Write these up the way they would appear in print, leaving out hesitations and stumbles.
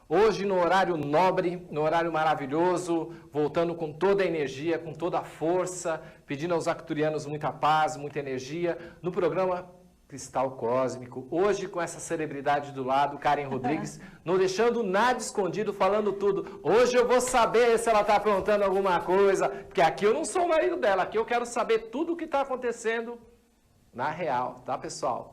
Hoje no horário nobre, no horário maravilhoso, voltando com toda a energia, com toda a força, pedindo aos arcturianos muita paz, muita energia, no programa Cristal Cósmico. Hoje com essa celebridade do lado, Karen Rodrigues, não deixando nada escondido, falando tudo. Hoje eu vou saber se ela está aprontando alguma coisa, porque aqui eu não sou o marido dela, aqui eu quero saber tudo o que está acontecendo na real, tá, pessoal?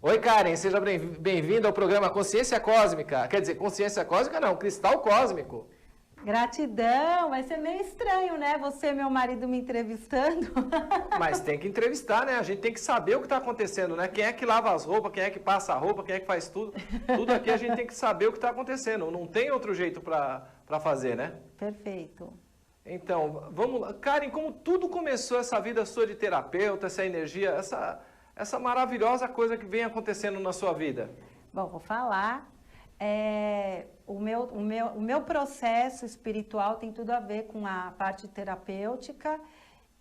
Oi, Karen, seja bem-vinda ao programa Consciência Cósmica. Quer dizer, Consciência Cósmica não, Cristal Cósmico. Gratidão, vai ser meio estranho, né? Você, meu marido, me entrevistando. Mas tem que entrevistar, né? A gente tem que saber o que está acontecendo, né? Quem é que lava as roupas, quem é que passa a roupa, quem é que faz tudo. Tudo aqui a gente tem que saber o que está acontecendo. Não tem outro jeito para fazer, né? Perfeito. Então, vamos lá. Karen, como tudo começou essa vida sua de terapeuta, essa energia, essa maravilhosa coisa que vem acontecendo na sua vida? Bom, vou falar. O meu processo espiritual tem tudo a ver com a parte terapêutica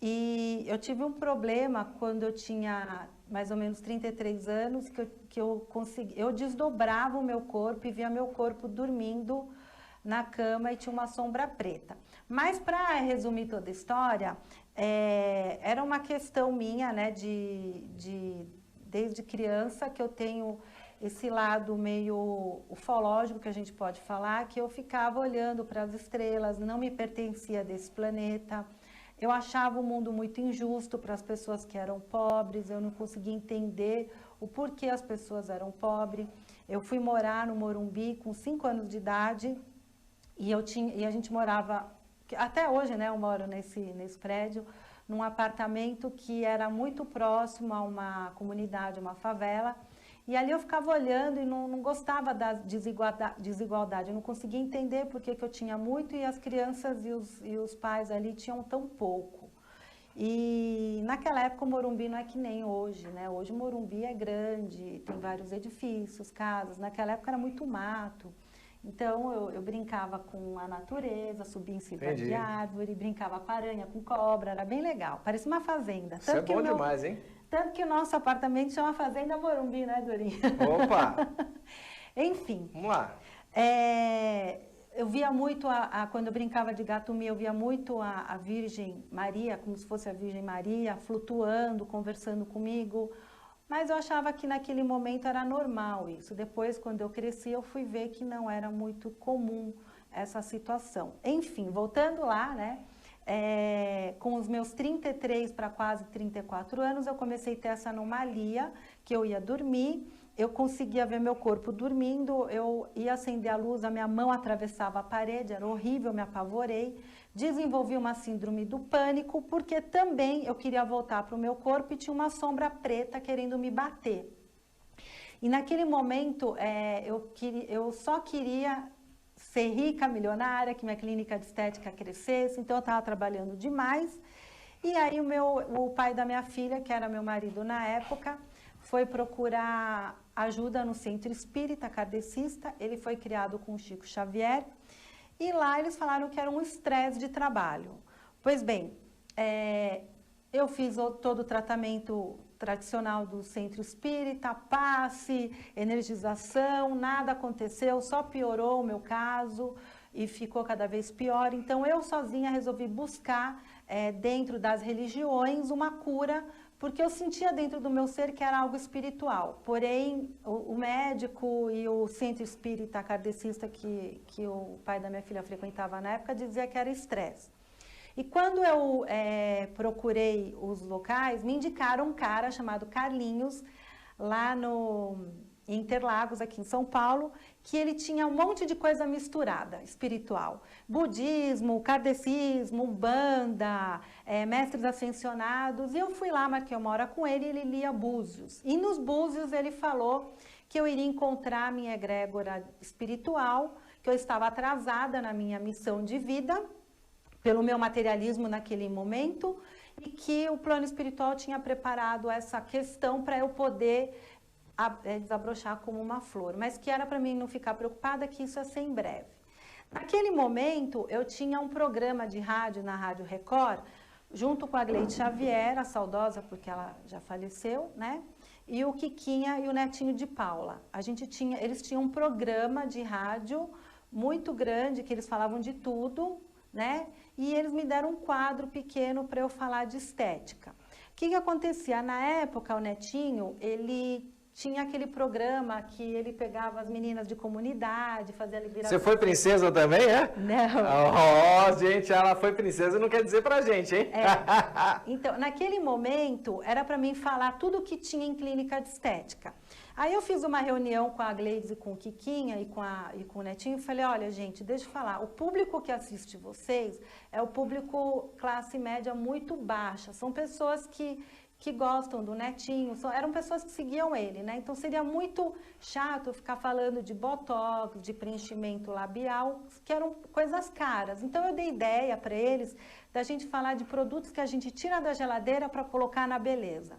e eu tive um problema quando eu tinha mais ou menos 33 anos que eu desdobrava o meu corpo e via meu corpo dormindo na cama e tinha uma sombra preta. Mas para resumir toda a história, era uma questão minha, né, desde criança que eu tenho esse lado meio ufológico que a gente pode falar, que eu ficava olhando para as estrelas, não me pertencia desse planeta. Eu achava o mundo muito injusto para as pessoas que eram pobres, eu não conseguia entender o porquê as pessoas eram pobres. Eu fui morar no Morumbi com 5 anos de idade e a gente morava, até hoje, né, eu moro nesse prédio, num apartamento que era muito próximo a uma comunidade, uma favela. E ali eu ficava olhando e não gostava da desigualdade, eu não conseguia entender por que eu tinha muito e as crianças e os pais ali tinham tão pouco. E naquela época o Morumbi não é que nem hoje, né? Hoje o Morumbi é grande, tem vários edifícios, casas, naquela época era muito mato. Então eu brincava com a natureza, subia em cima de árvore, brincava com aranha, com cobra, era bem legal, parecia uma fazenda. Isso é bom demais, hein? Tanto que o nosso apartamento chama Fazenda Morumbi, né, Dorinha? Opa! Enfim. Vamos lá. Eu via muito, quando eu brincava de gato-mia, eu via muito a Virgem Maria, como se fosse a Virgem Maria, flutuando, conversando comigo. Mas eu achava que naquele momento era normal isso. Depois, quando eu cresci, eu fui ver que não era muito comum essa situação. Enfim, voltando lá, né? Com os meus 33 para quase 34 anos, eu comecei a ter essa anomalia, que eu ia dormir, eu conseguia ver meu corpo dormindo, eu ia acender a luz, a minha mão atravessava a parede, era horrível, eu me apavorei, desenvolvi uma síndrome do pânico, porque também eu queria voltar para o meu corpo e tinha uma sombra preta querendo me bater. E naquele momento, eu só queria ser rica, milionária, que minha clínica de estética crescesse, então eu estava trabalhando demais. E aí o pai da minha filha, que era meu marido na época, foi procurar ajuda no centro espírita kardecista, ele foi criado com o Chico Xavier, e lá eles falaram que era um estresse de trabalho. Pois bem, eu fiz todo o tratamento tradicional do centro espírita, passe, energização, nada aconteceu, só piorou o meu caso e ficou cada vez pior. Então eu sozinha resolvi buscar dentro das religiões uma cura, porque eu sentia dentro do meu ser que era algo espiritual. Porém, o médico e o centro espírita kardecista que o pai da minha filha frequentava na época dizia que era estresse. E quando eu procurei os locais, me indicaram um cara chamado Carlinhos, lá em Interlagos, aqui em São Paulo, que ele tinha um monte de coisa misturada, espiritual. Budismo, kardecismo, umbanda, mestres ascensionados. E eu fui lá, marquei uma hora com ele e ele lia búzios. E nos búzios ele falou que eu iria encontrar a minha egrégora espiritual, que eu estava atrasada na minha missão de vida, pelo meu materialismo naquele momento, e que o plano espiritual tinha preparado essa questão para eu poder desabrochar como uma flor, mas que era para mim não ficar preocupada, que isso ia ser em breve. Naquele momento, eu tinha um programa de rádio na Rádio Record, junto com a Gleide Xavier, a saudosa, porque ela já faleceu, né? E o Quiquinha e o netinho de Paula. Eles tinham um programa de rádio muito grande, que eles falavam de tudo, né? E eles me deram um quadro pequeno para eu falar de estética. O que acontecia? Na época, o Netinho, ele tinha aquele programa que ele pegava as meninas de comunidade, fazia liberação. Você foi princesa também, é? Não. Oh, gente, ela foi princesa não quer dizer pra gente, hein? Então, naquele momento, era para mim falar tudo o que tinha em clínica de estética. Aí eu fiz uma reunião com a Gleides e com o Quiquinha e com o Netinho e falei, olha, gente, deixa eu falar, o público que assiste vocês é o público classe média muito baixa, são pessoas que gostam do Netinho, eram pessoas que seguiam ele, né? Então seria muito chato ficar falando de botox, de preenchimento labial, que eram coisas caras. Então eu dei ideia para eles da gente falar de produtos que a gente tira da geladeira para colocar na beleza.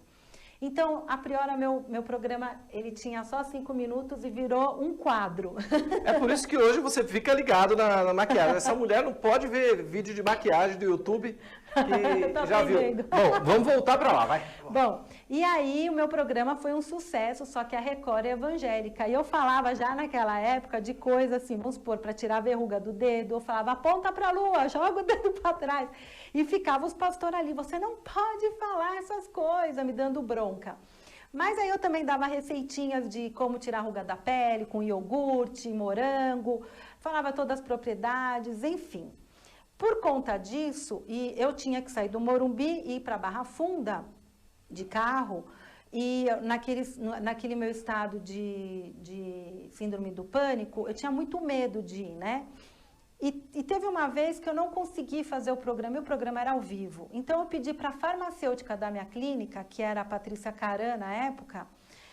Então, a priori, meu programa, ele tinha só 5 minutos e virou um quadro. É por isso que hoje você fica ligado na maquiagem. Essa mulher não pode ver vídeo de maquiagem do YouTube que já viu. Bom, vamos voltar para lá, vai. Bom, e aí o meu programa foi um sucesso, só que a Record é evangélica. E eu falava já naquela época de coisas assim, vamos supor, para tirar a verruga do dedo, eu falava, aponta para a lua, joga o dedo para trás. E ficava os pastores ali, você não pode falar essas coisas, me dando bronca. Mas aí eu também dava receitinhas de como tirar a ruga da pele, com iogurte, morango, falava todas as propriedades, enfim. Por conta disso, e eu tinha que sair do Morumbi e ir para Barra Funda de carro, e naquele meu estado de síndrome do pânico, eu tinha muito medo de ir, né? E teve uma vez que eu não consegui fazer o programa, e o programa era ao vivo. Então, eu pedi para a farmacêutica da minha clínica, que era a Patrícia Caran, na época,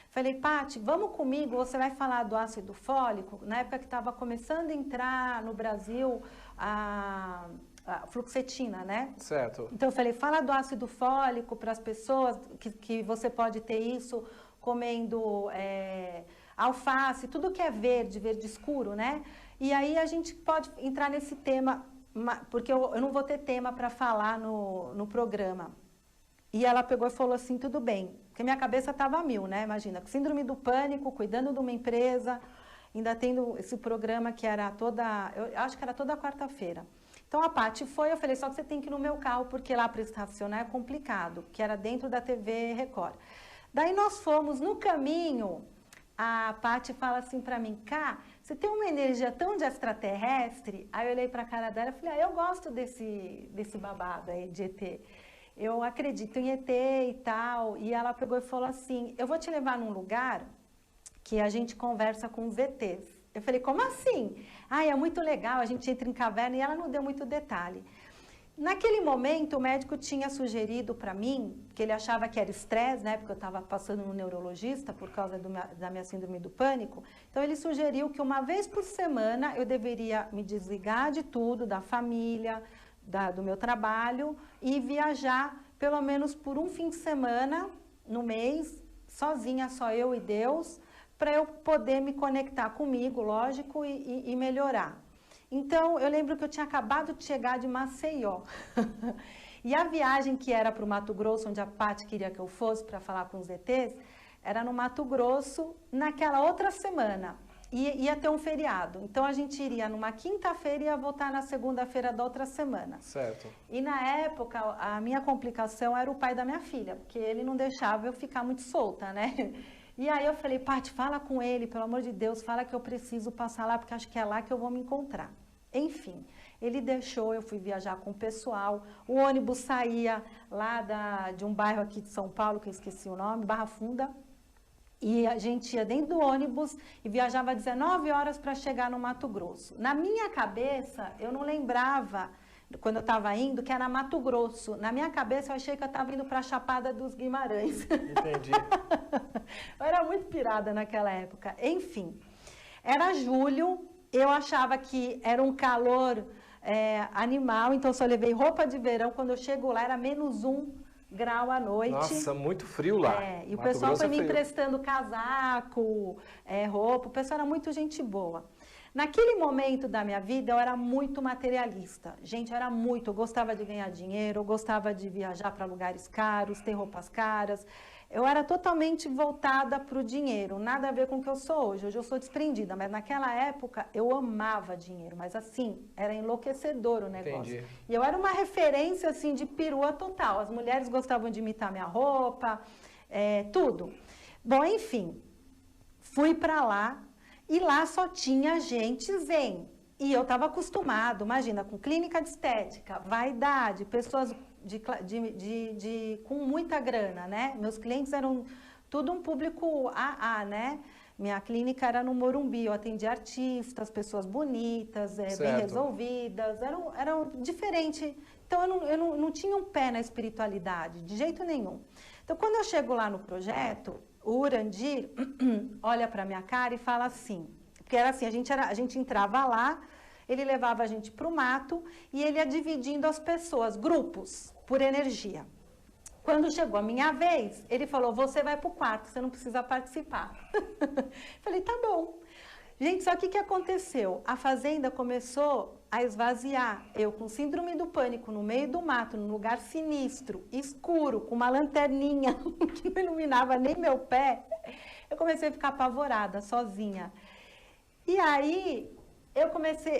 falei, Pati, vamos comigo, você vai falar do ácido fólico? Na época que estava começando a entrar no Brasil a fluoxetina, né? Certo. Então, eu falei, fala do ácido fólico para as pessoas, que você pode ter isso comendo alface, tudo que é verde, verde escuro, né? E aí a gente pode entrar nesse tema, porque eu não vou ter tema para falar no programa. E ela pegou e falou assim, tudo bem, porque minha cabeça estava a mil, né? Imagina, síndrome do pânico, cuidando de uma empresa, ainda tendo esse programa que era eu acho que era toda quarta-feira. Então a Pati foi, eu falei, só que você tem que ir no meu carro, porque lá para estacionar é complicado, que era dentro da TV Record. Daí nós fomos, no caminho, a Pati fala assim para mim, Cá, você tem uma energia tão de extraterrestre? Aí eu olhei para a cara dela e falei, eu gosto desse babado aí de ET. Eu acredito em ET e tal. E ela pegou e falou assim, eu vou te levar num lugar que a gente conversa com os ETs. Eu falei, como assim? É muito legal, a gente entra em caverna, e ela não deu muito detalhe. Naquele momento, o médico tinha sugerido para mim, que ele achava que era estresse, né, porque eu estava passando no neurologista por causa da minha síndrome do pânico. Então, ele sugeriu que uma vez por semana eu deveria me desligar de tudo, da família, do meu trabalho, e viajar pelo menos por um fim de semana no mês, sozinha, só eu e Deus, para eu poder me conectar comigo, lógico, e melhorar. Então, eu lembro que eu tinha acabado de chegar de Maceió. E a viagem que era para o Mato Grosso, onde a Pati queria que eu fosse para falar com os ETs, era no Mato Grosso naquela outra semana. E ia ter um feriado. Então, a gente iria numa quinta-feira e ia voltar na segunda-feira da outra semana. Certo. E na época, a minha complicação era o pai da minha filha, porque ele não deixava eu ficar muito solta, né? E aí eu falei, Pati, fala com ele, pelo amor de Deus, fala que eu preciso passar lá, porque acho que é lá que eu vou me encontrar. Enfim, ele deixou, eu fui viajar com o pessoal, o ônibus saía lá de um bairro aqui de São Paulo, que eu esqueci o nome, Barra Funda, e a gente ia dentro do ônibus e viajava 19 horas para chegar no Mato Grosso. Na minha cabeça, eu não lembrava, quando eu estava indo, que era Mato Grosso. Na minha cabeça, eu achei que eu estava indo para a Chapada dos Guimarães. Entendi. Eu era muito pirada naquela época. Enfim, era julho, eu achava que era um calor animal, então só levei roupa de verão. Quando eu chego lá, era -1 grau à noite. Nossa, muito frio lá. E o pessoal foi me emprestando casaco, roupa, o pessoal era muito gente boa. Naquele momento da minha vida, eu era muito materialista. Gente, eu gostava de ganhar dinheiro, eu gostava de viajar para lugares caros, ter roupas caras. eu era totalmente voltada para o dinheiro, nada a ver com o que eu sou hoje. Hoje eu sou desprendida, mas naquela época eu amava dinheiro, mas assim, era enlouquecedor o negócio. Entendi. E eu era uma referência assim de perua total. As mulheres gostavam de imitar minha roupa, tudo. Bom, enfim, fui para lá e lá só tinha gente zen. E eu estava acostumado, imagina, com clínica de estética, vaidade, pessoas com muita grana, né? Meus clientes eram tudo um público AA, né? Minha clínica era no Morumbi, eu atendia artistas, pessoas bonitas, bem resolvidas, eram diferente. Então, eu não tinha um pé na espiritualidade, de jeito nenhum. Então, quando eu chego lá no projeto, o Urandir olha para minha cara e fala assim, porque era assim, a gente entrava lá, ele levava a gente para o mato e ele ia dividindo as pessoas, grupos, por energia. Quando chegou a minha vez, ele falou, você vai para o quarto, você não precisa participar. Falei, tá bom. Gente, só que o que aconteceu? A fazenda começou a esvaziar. Eu com síndrome do pânico, no meio do mato, num lugar sinistro, escuro, com uma lanterninha que não iluminava nem meu pé, eu comecei a ficar apavorada, sozinha. E aí,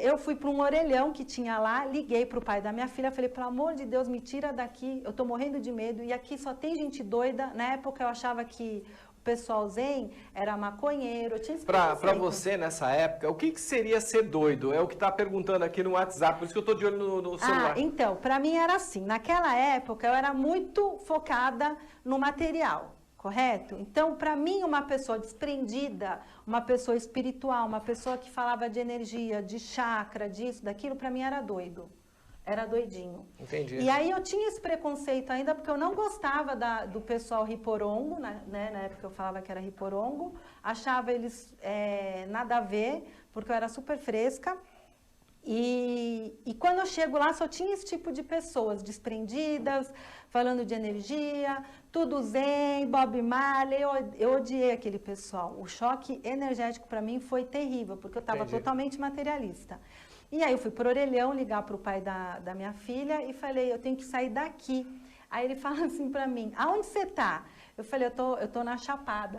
eu fui para um orelhão que tinha lá, liguei para o pai da minha filha, falei, pelo amor de Deus, me tira daqui, eu estou morrendo de medo, e aqui só tem gente doida. Na época eu achava que o pessoal zen era maconheiro, eu tinha esse Para você, nessa época, o que seria ser doido? É o que está perguntando aqui no WhatsApp, por isso que eu estou de olho no celular. Então, para mim era assim, naquela época eu era muito focada no material. Correto? Então, para mim, uma pessoa desprendida, uma pessoa espiritual, uma pessoa que falava de energia, de chakra, disso, daquilo, para mim era doido. Era doidinho. Entendi. E aí eu tinha esse preconceito ainda, porque eu não gostava do pessoal riporongo, né? Na época eu falava que era riporongo, achava eles nada a ver, porque eu era super fresca. E quando eu chego lá, só tinha esse tipo de pessoas desprendidas, falando de energia, tudo zen, Bob Marley. Eu odiei aquele pessoal. O choque energético para mim foi terrível, porque eu estava totalmente materialista. E aí eu fui pro orelhão ligar para o pai da minha filha e falei, eu tenho que sair daqui. Aí ele fala assim para mim, aonde você tá? Eu falei, eu tô na Chapada.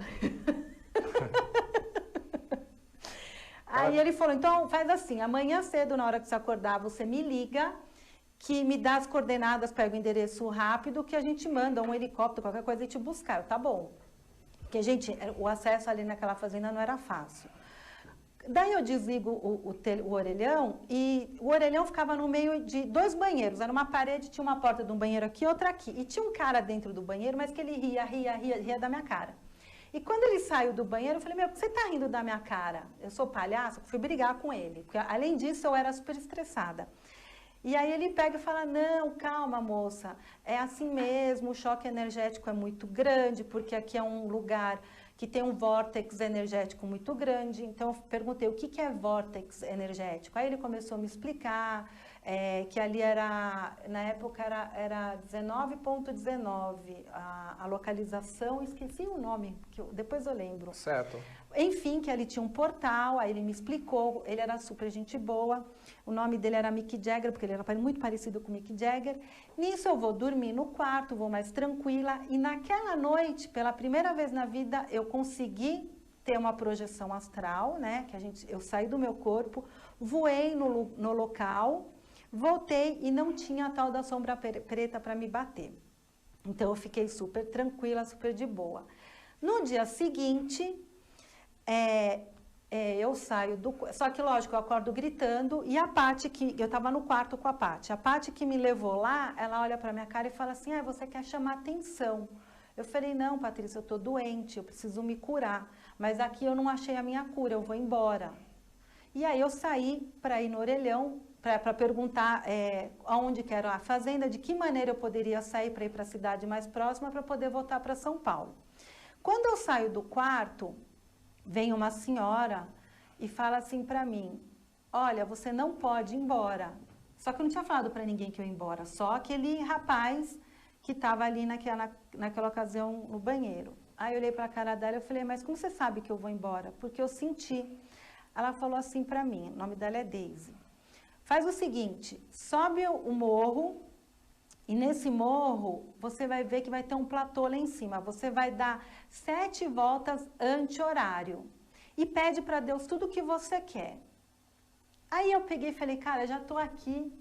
Aí ele falou, então faz assim, amanhã cedo, na hora que você acordar, você me liga, que me dá as coordenadas, pega o endereço rápido, que a gente manda um helicóptero, qualquer coisa, e te buscar. Tá bom. Porque, gente, o acesso ali naquela fazenda não era fácil. Daí eu desligo o orelhão, e o orelhão ficava no meio de 2 banheiros. Era uma parede, tinha uma porta de um banheiro aqui, outra aqui. E tinha um cara dentro do banheiro, mas que ele ria da minha cara. E quando ele saiu do banheiro, eu falei, meu, por que você tá rindo da minha cara? Eu sou palhaço? Fui brigar com ele. Porque, além disso, eu era super estressada. E aí ele pega e fala, não, calma, moça, é assim mesmo, o choque energético é muito grande, porque aqui é um lugar que tem um vórtex energético muito grande. Então, eu perguntei, o que é vórtex energético? Aí ele começou a me explicar que ali na época era 19.19, a localização, esqueci o nome, depois eu lembro. Certo. Enfim, que ali tinha um portal, aí ele me explicou, ele era super gente boa, o nome dele era Mick Jagger, porque ele era muito parecido com Mick Jagger. Nisso eu vou dormir no quarto, vou mais tranquila, e naquela noite, pela primeira vez na vida, eu consegui ter uma projeção astral, né, eu saí do meu corpo, voei no local, voltei e não tinha a tal da sombra preta para me bater. Então eu fiquei super tranquila, super de boa. No dia seguinte, eu saio Só que, lógico, eu acordo gritando, e a Paty, eu estava no quarto com a Paty que me levou lá, ela olha para minha cara e fala assim, você quer chamar atenção. Eu falei, não, Patrícia, eu estou doente, eu preciso me curar, mas aqui eu não achei a minha cura, eu vou embora. E aí eu saí para ir no orelhão, para perguntar aonde que era a fazenda, de que maneira eu poderia sair para ir para a cidade mais próxima para poder voltar para São Paulo. Quando eu saio do quarto, vem uma senhora e fala assim para mim, olha, você não pode ir embora. Só que eu não tinha falado para ninguém que eu ia embora, só aquele rapaz que estava ali naquela ocasião no banheiro. Aí eu olhei para a cara dela e falei, mas como você sabe que eu vou embora? Porque eu senti. Ela falou assim para mim, o nome dela é Daisy. Faz o seguinte, sobe o morro, E nesse morro, você vai ver que vai ter um platô lá em cima. Você vai dar 7 voltas anti-horário. E pede para Deus tudo o que você quer. Aí eu peguei e falei, cara, já estou aqui,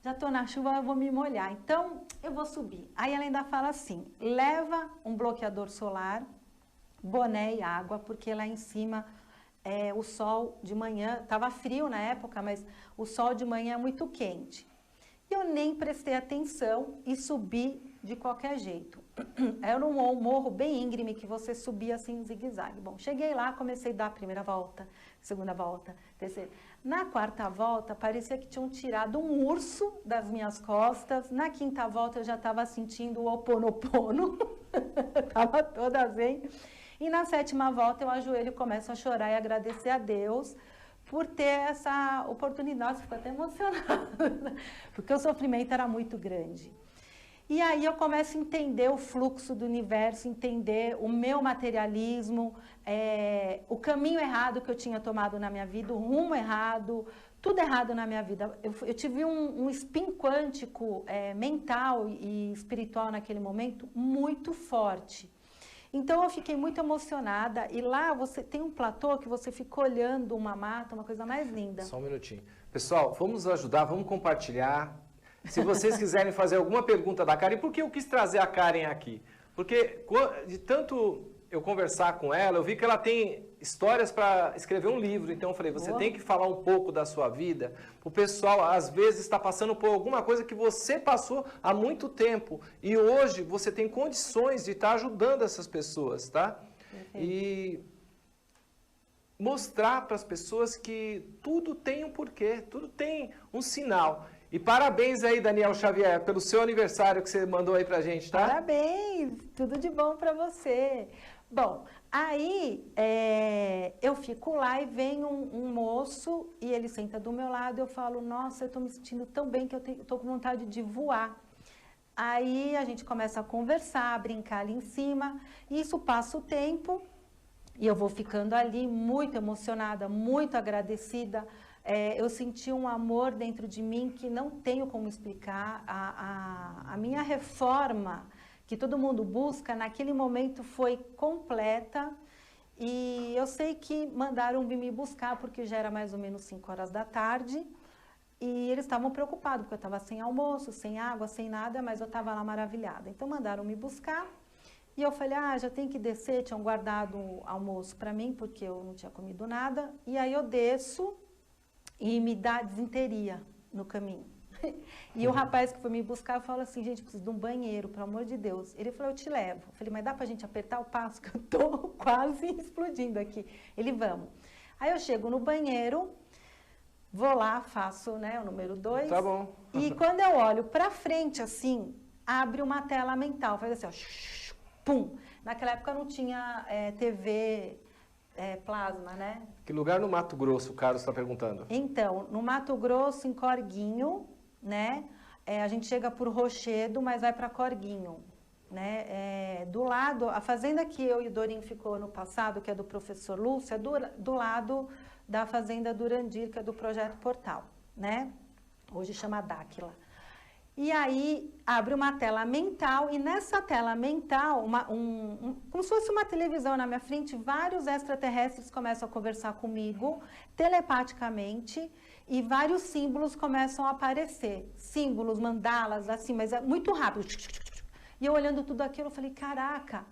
já estou na chuva, eu vou me molhar. Então, eu vou subir. Aí ela ainda fala assim, leva um bloqueador solar, boné e água, porque lá em cima o sol de manhã, estava frio na época, mas o sol de manhã é muito quente. Eu nem prestei atenção e subi de qualquer jeito. Era um morro bem íngreme que você subia assim, zigue-zague. Bom, cheguei lá, comecei a dar a primeira volta, segunda volta, terceira. Na quarta volta, parecia que tinham tirado um urso das minhas costas. Na quinta volta, eu já estava sentindo o Ho'oponopono. Estava toda zen. E na sétima volta, eu ajoelho e começo a chorar e agradecer a Deus por ter essa oportunidade. Fico até emocionada, porque o sofrimento era muito grande. E aí eu começo a entender o fluxo do universo, entender o meu materialismo, o caminho errado que eu tinha tomado na minha vida, o rumo errado, tudo errado na minha vida. Eu tive um spin quântico mental e espiritual naquele momento muito forte. Então eu fiquei muito emocionada e lá você tem um platô que você fica olhando uma mata, uma coisa mais linda. Só um minutinho. Pessoal, vamos ajudar, vamos compartilhar. Se vocês quiserem fazer alguma pergunta da Karen, por que eu quis trazer a Karen aqui? Porque de tanto eu conversar com ela, eu vi que ela tem histórias para escrever um livro. Então eu falei, você tem que falar um pouco da sua vida. O pessoal, às vezes, está passando por alguma coisa que você passou há muito tempo. E hoje você tem condições de estar ajudando essas pessoas, tá? E mostrar para as pessoas que tudo tem um porquê, tudo tem um sinal. E parabéns aí, Daniel Xavier, pelo seu aniversário que você mandou aí pra gente, tá? Parabéns! Tudo de bom para você. Bom, aí eu fico lá e vem um moço e ele senta do meu lado e eu falo, nossa, eu tô me sentindo tão bem que eu tô com vontade de voar. Aí a gente começa a conversar, a brincar ali em cima, e isso passa o tempo e eu vou ficando ali muito emocionada, muito agradecida. Eu senti um amor dentro de mim que não tenho como explicar. A minha reforma, que todo mundo busca, naquele momento foi completa. E eu sei que mandaram vir me buscar, porque já era mais ou menos 5 horas da tarde. E eles estavam preocupados, porque eu estava sem almoço, sem água, sem nada, mas eu estava lá maravilhada. Então mandaram me buscar. E eu falei, já tem que descer, tinham guardado almoço para mim, porque eu não tinha comido nada. E aí eu desço e me dá desinteria no caminho. E o rapaz que foi me buscar, eu falo assim, gente, preciso de um banheiro, pelo amor de Deus. Ele falou, eu te levo. Eu falei, mas dá pra gente apertar o passo, que eu tô quase explodindo aqui. Ele, vamos. Aí eu chego no banheiro, vou lá, faço, né, o número 2. Tá bom. E quando eu olho pra frente, assim, abre uma tela mental, faz assim, ó, pum. Naquela época não tinha TV... plasma, né? Que lugar no Mato Grosso, o Carlos está perguntando? Então, no Mato Grosso, em Corguinho, né? A gente chega por Rochedo, mas vai para Corguinho, né? Do lado, a fazenda que eu e o Dorinho ficou no passado, que é do professor Lúcio, é do lado da fazenda Durandir, que é do Projeto Portal, né? Hoje chama Dáquila. E aí abre uma tela mental e nessa tela mental, como se fosse uma televisão na minha frente, vários extraterrestres começam a conversar comigo telepaticamente e vários símbolos começam a aparecer. Símbolos, mandalas, assim, mas é muito rápido. E eu olhando tudo aquilo, eu falei, caraca.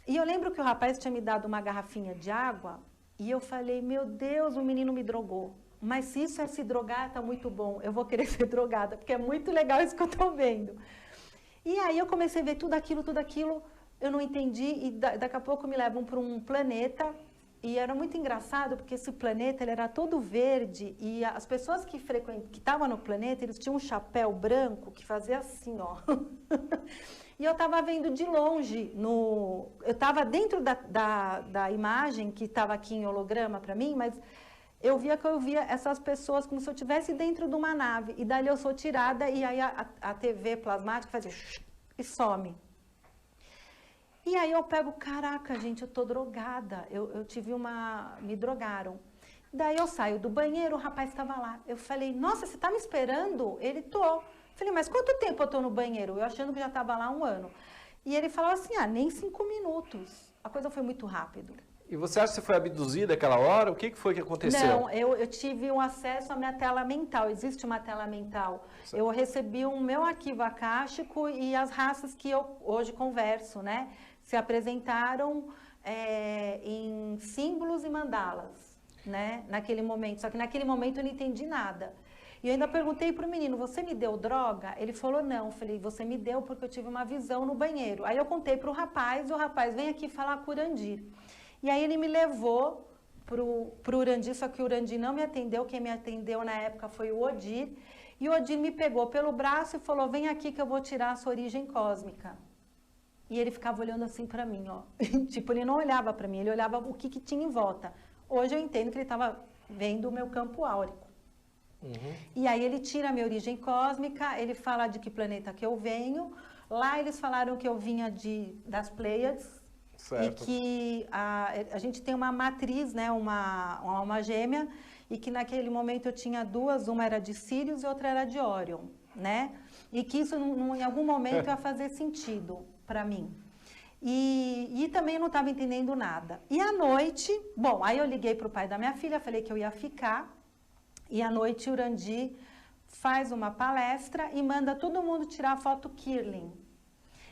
E eu lembro que o rapaz tinha me dado uma garrafinha de água e eu falei, meu Deus, o menino me drogou. Mas se isso é se drogar, tá muito bom. Eu vou querer ser drogada, porque é muito legal isso que eu tô vendo. E aí eu comecei a ver tudo aquilo, eu não entendi, e daqui a pouco me levam para um planeta, e era muito engraçado, porque esse planeta ele era todo verde, e as pessoas que estavam no planeta, eles tinham um chapéu branco que fazia assim, ó. E eu estava vendo de longe, eu estava dentro da imagem que estava aqui em holograma para mim, mas... eu via essas pessoas como se eu estivesse dentro de uma nave. E dali eu sou tirada e aí a TV plasmática fazia e some. E aí eu pego, caraca, gente, eu tô drogada. Eu tive me drogaram. Daí eu saio do banheiro, o rapaz estava lá. Eu falei, nossa, você tá me esperando? Ele, tô. Falei, mas quanto tempo eu estou no banheiro? Eu achando que já estava lá 1 ano. E ele falou assim, nem 5 minutos. A coisa foi muito rápido. E você acha que você foi abduzida aquela hora? O que foi que aconteceu? Não, eu tive um acesso à minha tela mental. Existe uma tela mental. Certo. Eu recebi o meu arquivo acástico e as raças que eu hoje converso, né? Se apresentaram em símbolos e mandalas, né? Naquele momento. Só que naquele momento eu não entendi nada. E eu ainda perguntei para o menino, você me deu droga? Ele falou, não. Eu falei, você me deu porque eu tive uma visão no banheiro. Aí eu contei para o rapaz, e o rapaz, vem aqui falar com o Urandir. E aí ele me levou para o Urandir, só que o Urandir não me atendeu, quem me atendeu na época foi o Odir. E o Odir me pegou pelo braço e falou, vem aqui que eu vou tirar a sua origem cósmica. E ele ficava olhando assim para mim, ó. Tipo, ele não olhava para mim, ele olhava o que tinha em volta. Hoje eu entendo que ele estava vendo o meu campo áurico. Uhum. E aí ele tira a minha origem cósmica, ele fala de que planeta que eu venho. Lá eles falaram que eu vinha das Pleiades. Certo. E que a gente tem uma matriz, né, uma alma gêmea, e que naquele momento eu tinha 2, uma era de Sírius e outra era de Órion, né? E que isso em algum momento ia fazer sentido para mim. E também eu não estava entendendo nada. E à noite, bom, aí eu liguei para o pai da minha filha, falei que eu ia ficar, e à noite o Urandir faz uma palestra e manda todo mundo tirar a foto Kirlian.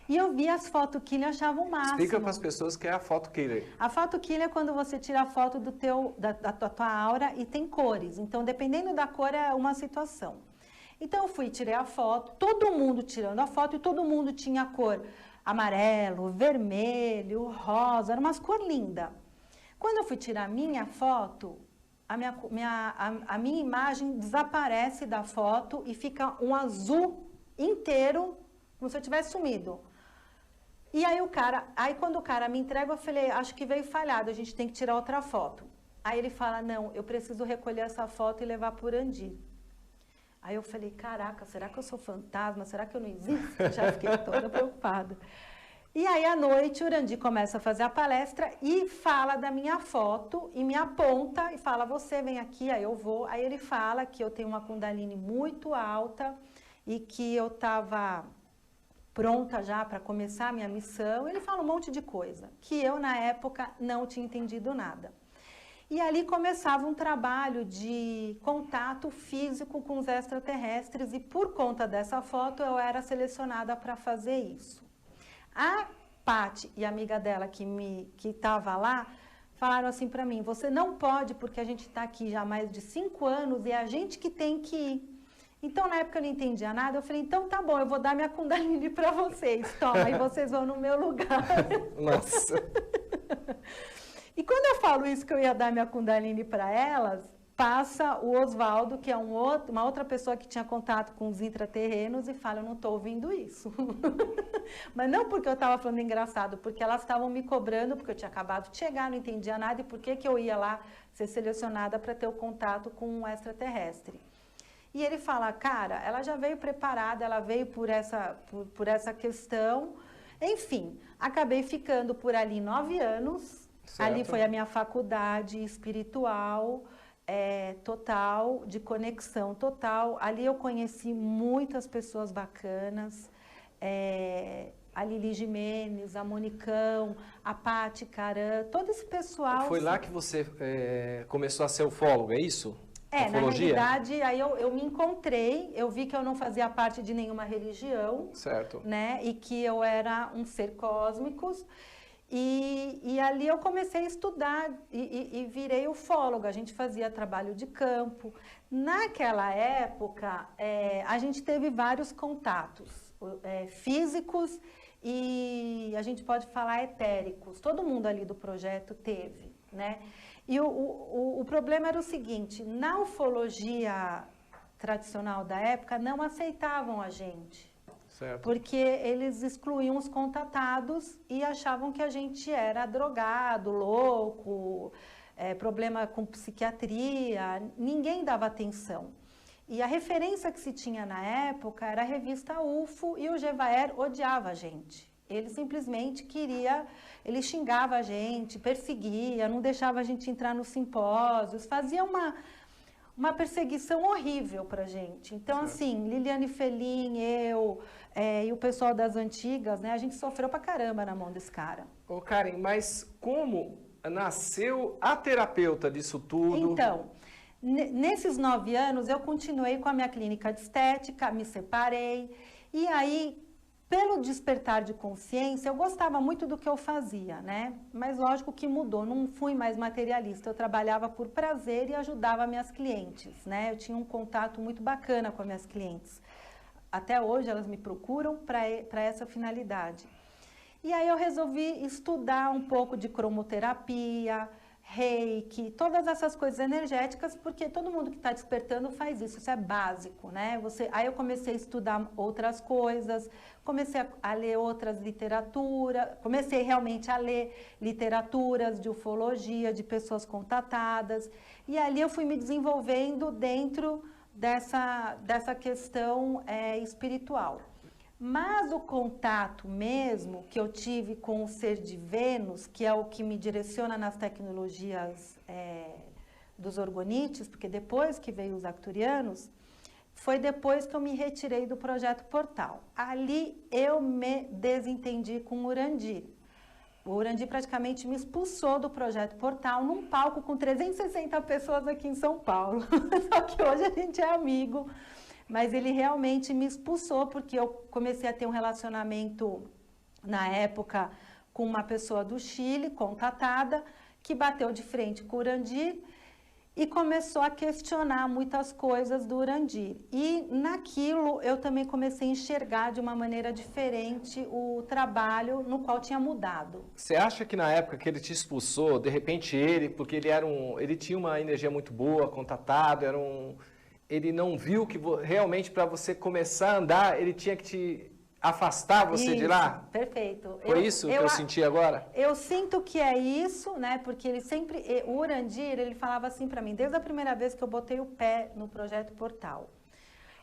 E eu vi as foto Kirlian e achava o máximo. Explica para as pessoas o que é a foto Kirlian. A foto Kirlian é quando você tira a foto da tua aura e tem cores. Então, dependendo da cor, é uma situação. Então, eu fui, tirei a foto, todo mundo tirando a foto e todo mundo tinha a cor amarelo, vermelho, rosa, era umas cores lindas. Quando eu fui tirar a minha foto, a minha imagem desaparece da foto e fica um azul inteiro, como se eu tivesse sumido. E aí quando o cara me entrega, eu falei, acho que veio falhado, a gente tem que tirar outra foto. Aí ele fala, não, eu preciso recolher essa foto e levar para o Urandir. Aí eu falei, caraca, será que eu sou fantasma? Será que eu não existo? Eu já fiquei toda preocupada. E aí, à noite, o Urandir começa a fazer a palestra e fala da minha foto e me aponta e fala, você vem aqui, aí eu vou. Aí ele fala que eu tenho uma Kundalini muito alta e que eu estava pronta já para começar a minha missão. Ele fala um monte de coisa, que eu, na época, não tinha entendido nada. E ali começava um trabalho de contato físico com os extraterrestres e por conta dessa foto eu era selecionada para fazer isso. A Paty e a amiga dela que estava lá falaram assim para mim, você não pode porque a gente está aqui já há mais de 5 anos e é a gente que tem que ir. Então, na época eu não entendia nada, eu falei, então tá bom, eu vou dar minha Kundalini para vocês, toma, e vocês vão no meu lugar. Nossa! E quando eu falo isso, que eu ia dar minha Kundalini para elas, passa o Oswaldo, que é uma outra pessoa que tinha contato com os intraterrenos, e fala, eu não estou ouvindo isso. Mas não porque eu estava falando engraçado, porque elas estavam me cobrando, porque eu tinha acabado de chegar, não entendia nada, e por que eu ia lá ser selecionada para ter o contato com um extraterrestre. E ele fala, cara, ela já veio preparada, ela veio por essa questão. Enfim, acabei ficando por ali 9 anos. Certo. Ali foi a minha faculdade espiritual total, de conexão total. Ali eu conheci muitas pessoas bacanas. A Lili Jimenez, a Monicão, a Paty Caran, todo esse pessoal. Foi lá que você começou a ser ufóloga, é isso? Na realidade, aí eu me encontrei, eu vi que eu não fazia parte de nenhuma religião. Certo. Né? E que eu era um ser cósmico. E ali eu comecei a estudar e virei ufóloga. A gente fazia trabalho de campo. Naquela época, a gente teve vários contatos físicos e a gente pode falar etéricos. Todo mundo ali do projeto teve, né? E o problema era o seguinte, na ufologia tradicional da época, não aceitavam a gente. Certo. Porque eles excluíam os contatados e achavam que a gente era drogado, louco, problema com psiquiatria, ninguém dava atenção. E a referência que se tinha na época era a revista UFO e o Gevaer odiava a gente. Ele simplesmente ele xingava a gente, perseguia, não deixava a gente entrar nos simpósios, fazia uma perseguição horrível pra gente. Então, assim, Liliane Felin, eu e o pessoal das antigas, né? A gente sofreu pra caramba na mão desse cara. Ô, Karen, mas como nasceu a terapeuta disso tudo? Então, nesses 9 anos, eu continuei com a minha clínica de estética, me separei. E aí, pelo despertar de consciência, eu gostava muito do que eu fazia, né? Mas lógico que mudou, não fui mais materialista. Eu trabalhava por prazer e ajudava minhas clientes, né? Eu tinha um contato muito bacana com as minhas clientes. Até hoje elas me procuram para essa finalidade. E aí eu resolvi estudar um pouco de cromoterapia, reiki, todas essas coisas energéticas, porque todo mundo que está despertando faz isso, isso é básico, né? Aí eu comecei a estudar outras coisas, comecei a ler outras literaturas, comecei realmente a ler literaturas de ufologia, de pessoas contatadas, e ali eu fui me desenvolvendo dentro dessa questão espiritual. Mas o contato mesmo que eu tive com o ser de Vênus, que é o que me direciona nas tecnologias dos orgonites, porque depois que veio os arcturianos, foi depois que eu me retirei do projeto Portal. Ali eu me desentendi com o Urandir. O Urandir praticamente me expulsou do projeto Portal num palco com 360 pessoas aqui em São Paulo. Só que hoje a gente é amigo. Mas ele realmente me expulsou, porque eu comecei a ter um relacionamento, na época, com uma pessoa do Chile, contatada, que bateu de frente com o Urandir e começou a questionar muitas coisas do Urandir. E naquilo eu também comecei a enxergar de uma maneira diferente o trabalho no qual tinha mudado. Você acha que na época que ele te expulsou, de repente porque ele tinha uma energia muito boa, contatado, ele não viu que realmente para você começar a andar, ele tinha que te afastar você de lá? Perfeito. Foi isso que eu senti agora? Eu sinto que é isso, né? Porque o Urandir, ele falava assim para mim, desde a primeira vez que eu botei o pé no projeto Portal.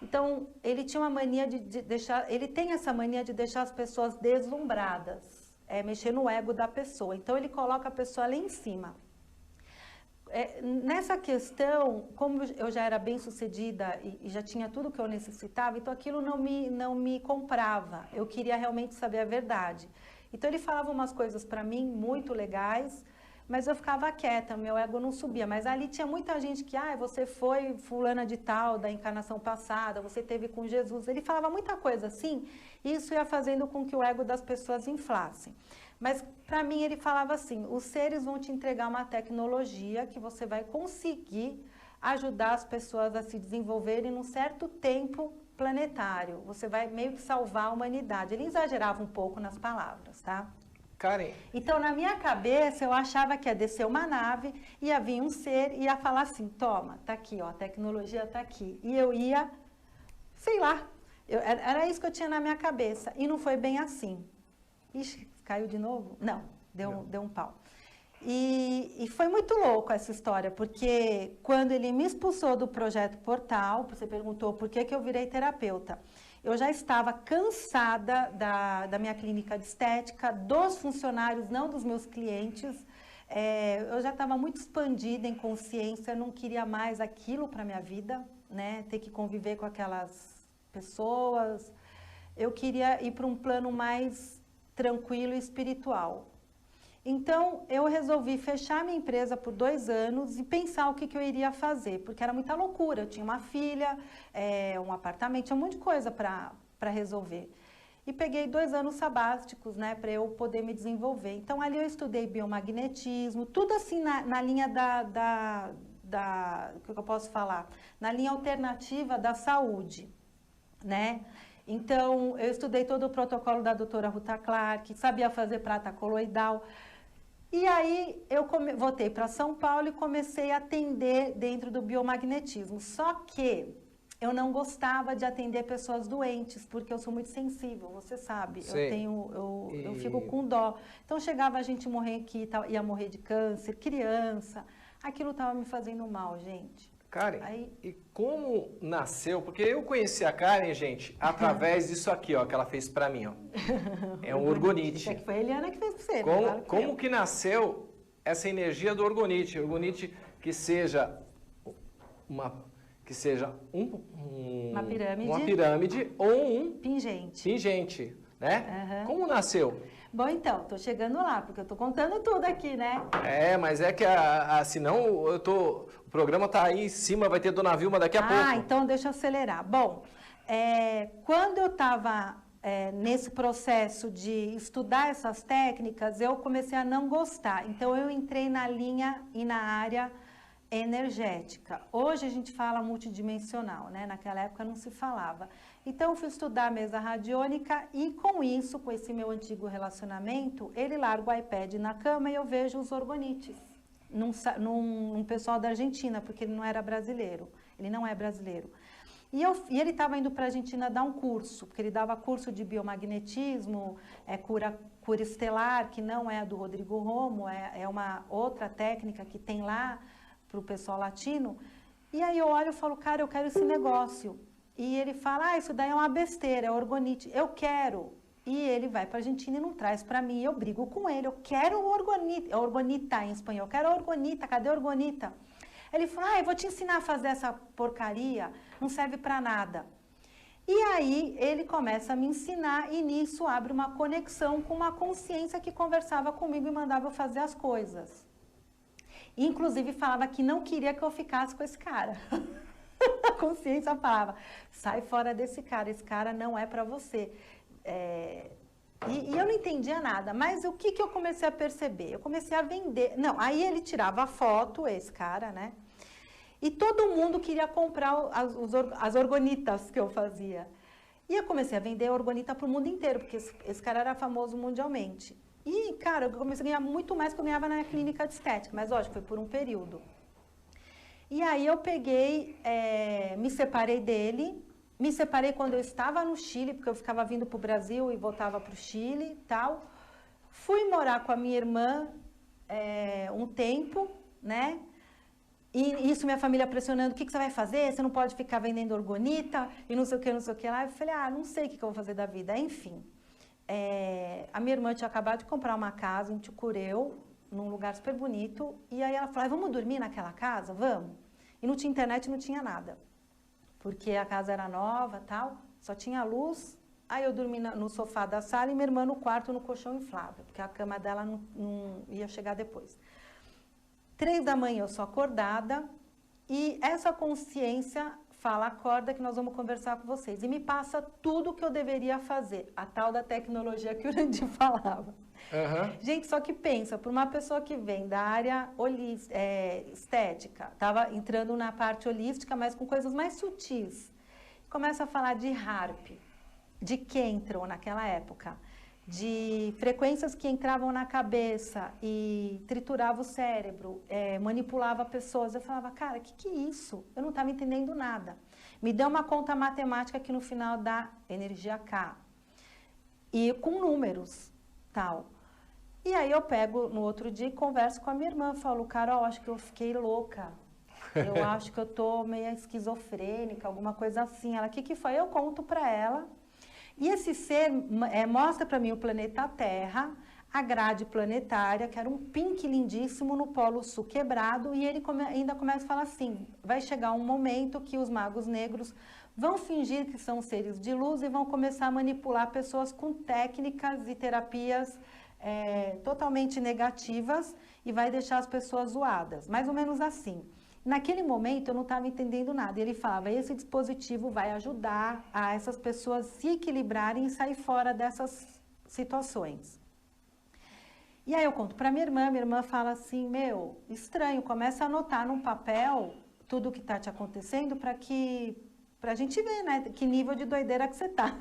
Então, ele tinha uma mania de deixar, ele tem essa mania de deixar as pessoas deslumbradas, mexer no ego da pessoa. Então, ele coloca a pessoa lá em cima. Nessa questão, como eu já era bem sucedida e já tinha tudo que eu necessitava, então aquilo não me comprava. Eu queria realmente saber a verdade. Então ele falava umas coisas para mim muito legais, mas eu ficava quieta, meu ego não subia. Mas ali tinha muita gente que, você foi fulana de tal da encarnação passada, você teve com Jesus. Ele falava muita coisa assim, e isso ia fazendo com que o ego das pessoas inflasse. Mas, para mim, ele falava assim, os seres vão te entregar uma tecnologia que você vai conseguir ajudar as pessoas a se desenvolverem num certo tempo planetário. Você vai meio que salvar a humanidade. Ele exagerava um pouco nas palavras, tá? Karen. Então, na minha cabeça, eu achava que ia descer uma nave, ia vir um ser e ia falar assim, toma, tá aqui, ó, a tecnologia tá aqui. E eu ia, sei lá, era isso que eu tinha na minha cabeça. E não foi bem assim. Ixi, caiu de novo? Não, deu um pau. E foi muito louco essa história, porque quando ele me expulsou do projeto Portal, você perguntou por que eu virei terapeuta, eu já estava cansada da minha clínica de estética, dos funcionários, não dos meus clientes. Eu já estava muito expandida em consciência, não queria mais aquilo para a minha vida, né? Ter que conviver com aquelas pessoas. Eu queria ir para um plano mais tranquilo e espiritual. Então, eu resolvi fechar minha empresa por 2 anos e pensar o que eu iria fazer, porque era muita loucura. Eu tinha uma filha, um apartamento, tinha um monte de coisa para resolver. E peguei 2 anos sabáticos, né, para eu poder me desenvolver. Então, ali eu estudei biomagnetismo, tudo assim na linha o que eu posso falar? Na linha alternativa da saúde, né? Então, eu estudei todo o protocolo da doutora Ruta Clark, sabia fazer prata coloidal. E aí, eu voltei para São Paulo e comecei a atender dentro do biomagnetismo. Só que eu não gostava de atender pessoas doentes, porque eu sou muito sensível, você sabe. Eu fico com dó. Então, chegava a gente morrer aqui, ia morrer de câncer, criança. Aquilo estava me fazendo mal, gente. Karen, e como nasceu? Porque eu conheci a Karen, gente, através disso aqui, ó, que ela fez pra mim, ó. É um orgonite. Isso aqui foi a Eliana que fez pra você. Como que nasceu essa energia do orgonite? Orgonite que seja que seja uma pirâmide ou um pingente, né? Como nasceu? Bom, então, estou chegando lá, porque eu estou contando tudo aqui, né? Mas é que senão o programa está aí em cima, vai ter Dona Vilma daqui a pouco. Então deixa eu acelerar. Bom, quando eu estava nesse processo de estudar essas técnicas, eu comecei a não gostar. Então, eu entrei na linha e na área energética. Hoje a gente fala multidimensional, né? Naquela época não se falava. Então, eu fui estudar a mesa radiônica e com isso, com esse meu antigo relacionamento, ele larga o iPad na cama e eu vejo os orgonites num pessoal da Argentina, porque ele não era brasileiro. Ele não é brasileiro. E ele estava indo para a Argentina dar um curso, porque ele dava curso de biomagnetismo, cura estelar, que não é a do Rodrigo Romo, é uma outra técnica que tem lá para o pessoal latino. E aí eu olho e falo, cara, eu quero esse negócio. E ele fala, isso daí é uma besteira, é orgonite. Eu quero. E ele vai para a Argentina e não traz para mim. Eu brigo com ele, eu quero orgonita, orgonita em espanhol, eu quero orgonita, cadê a orgonita? Ele falou, eu vou te ensinar a fazer essa porcaria, não serve para nada. E aí ele começa a me ensinar e nisso abre uma conexão com uma consciência que conversava comigo e mandava eu fazer as coisas. Inclusive falava que não queria que eu ficasse com esse cara. A consciência falava, sai fora desse cara, esse cara não é para você. E eu não entendia nada, mas o que eu comecei a perceber? Eu comecei a vender. Não, aí ele tirava a foto, esse cara, né? E todo mundo queria comprar as orgonitas que eu fazia. E eu comecei a vender orgonita para o mundo inteiro, porque esse cara era famoso mundialmente. E, cara, eu comecei a ganhar muito mais que eu ganhava na clínica de estética, mas lógico, foi por um período. E aí eu peguei, me separei dele, me separei quando eu estava no Chile, porque eu ficava vindo para o Brasil e voltava para o Chile e tal. Fui morar com a minha irmã um tempo, né? E isso minha família pressionando, o que você vai fazer? Você não pode ficar vendendo orgonita e não sei o que lá. Eu falei, não sei o que eu vou fazer da vida. Enfim, a minha irmã tinha acabado de comprar uma casa em Tucureu, num lugar super bonito. E aí ela falou, vamos dormir naquela casa? Vamos. E não tinha internet, não tinha nada. Porque a casa era nova e tal, só tinha luz. Aí eu dormi no sofá da sala e minha irmã no quarto, no colchão inflável, porque a cama dela não ia chegar depois. 3 da manhã eu sou acordada e essa consciência fala, acorda que nós vamos conversar com vocês. E me passa tudo o que eu deveria fazer, a tal da tecnologia que o Randy falava. Gente, só que pensa, por uma pessoa que vem da área estética, estava entrando na parte holística, mas com coisas mais sutis. Começa a falar de HAARP, de que entrou naquela época, de frequências que entravam na cabeça e trituravam o cérebro, manipulava pessoas. Eu falava, cara, que é isso? Eu não estava entendendo nada. Me deu uma conta matemática que no final dá energia K. E com números, tal. E aí eu pego no outro dia e converso com a minha irmã. Falo, Carol, acho que eu fiquei louca. Eu acho que eu tô meio esquizofrênica, alguma coisa assim. Ela, o que foi? Eu conto para ela. E esse ser mostra para mim o planeta Terra, a grade planetária, que era um pink lindíssimo no Polo Sul quebrado, e ele ainda começa a falar assim, vai chegar um momento que os magos negros vão fingir que são seres de luz e vão começar a manipular pessoas com técnicas e terapias totalmente negativas e vai deixar as pessoas zoadas, mais ou menos assim. Naquele momento eu não estava entendendo nada. Ele falava, esse dispositivo vai ajudar a essas pessoas se equilibrarem e sair fora dessas situações. E aí eu conto para minha irmã fala assim, estranho, começa a anotar num papel tudo o que está te acontecendo para a gente ver, né, que nível de doideira que você está.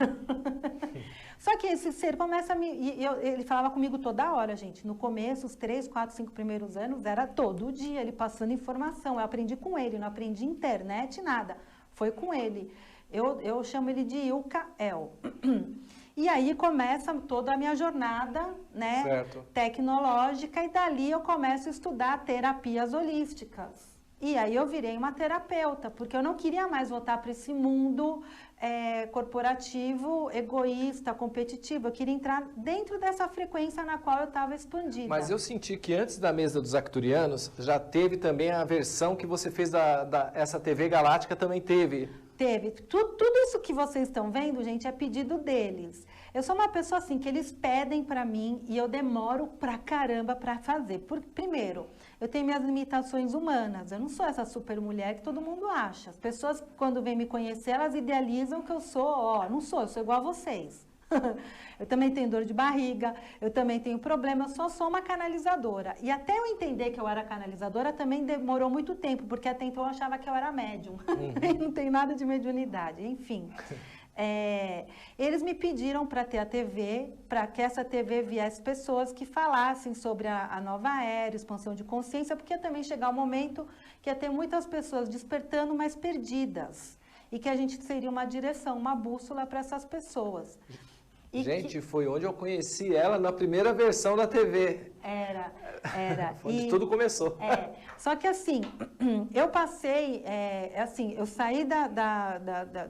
Só que esse ser começa ele falava comigo toda hora, gente. No começo, os 3, 4, 5 primeiros anos, era todo dia ele passando informação. Eu aprendi com ele, não aprendi internet, nada. Foi com ele. Eu chamo ele de Ilka-El. E aí começa toda a minha jornada, né, tecnológica, e dali eu começo a estudar terapias holísticas. E aí eu virei uma terapeuta, porque eu não queria mais voltar para esse mundo corporativo, egoísta, competitivo. Eu queria entrar dentro dessa frequência na qual eu estava expandida. Mas eu senti que antes da mesa dos Arcturianos, já teve também a versão que você fez essa TV Galáctica, também teve. Teve. Tudo isso que vocês estão vendo, gente, é pedido deles. Eu sou uma pessoa assim, que eles pedem para mim e eu demoro pra caramba para fazer. Primeiro, eu tenho minhas limitações humanas. Eu não sou essa super mulher que todo mundo acha. As pessoas, quando vêm me conhecer, elas idealizam que eu sou, não sou, eu sou igual a vocês. Eu também tenho dor de barriga, eu também tenho problema, eu só sou uma canalizadora. E até eu entender que eu era canalizadora também demorou muito tempo, porque até então eu achava que eu era médium. Não tem nada de mediunidade, enfim. Eles me pediram para ter a TV, para que essa TV viesse pessoas que falassem sobre a nova era, expansão de consciência, porque ia também chegar o momento que ia ter muitas pessoas despertando, mas perdidas. E que a gente seria uma direção, uma bússola para essas pessoas. Gente, foi onde eu conheci ela na primeira versão da TV. Era. Foi onde tudo começou. Só que assim, eu passei, eu saí